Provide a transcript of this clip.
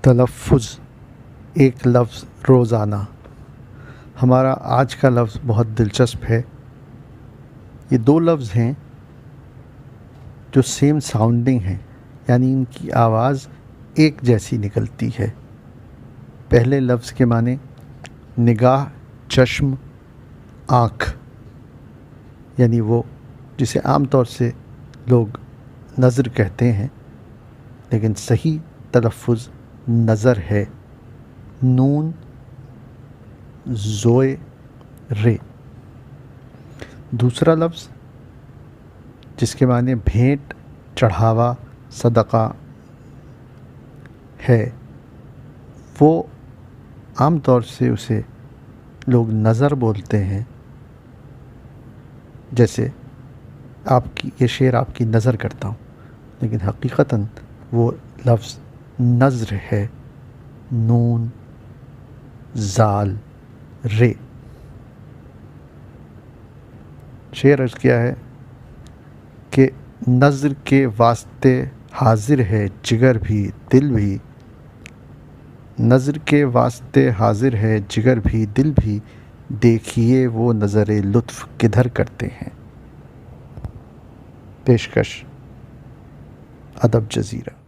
تلفظ ایک لفظ روزانہ. ہمارا آج کا لفظ بہت دلچسپ ہے. یہ دو لفظ ہیں جو سیم ساؤنڈنگ ہیں، یعنی ان کی آواز ایک جیسی نکلتی ہے. پہلے لفظ کے معنی نگاہ، چشم، آنکھ، یعنی وہ جسے عام طور سے لوگ نظر کہتے ہیں، لیکن صحیح تلفظ نظر ہے. نون زوئے رے. دوسرا لفظ جس کے معنی بھینٹ، چڑھاوا، صدقہ ہے، وہ عام طور سے اسے لوگ نظر بولتے ہیں. جیسے یہ شعر آپ کی نظر کرتا ہوں، لیکن حقیقتاً وہ لفظ نظر ہے. نون زال رے. شعر عرض کیا ہے کہ نظر کے واسطے حاضر ہے جگر بھی دل بھی. نظر کے واسطے حاضر ہے جگر بھی دل بھی، دیکھیے وہ نظر لطف کدھر کرتے ہیں. پیشکش ادب جزیرہ.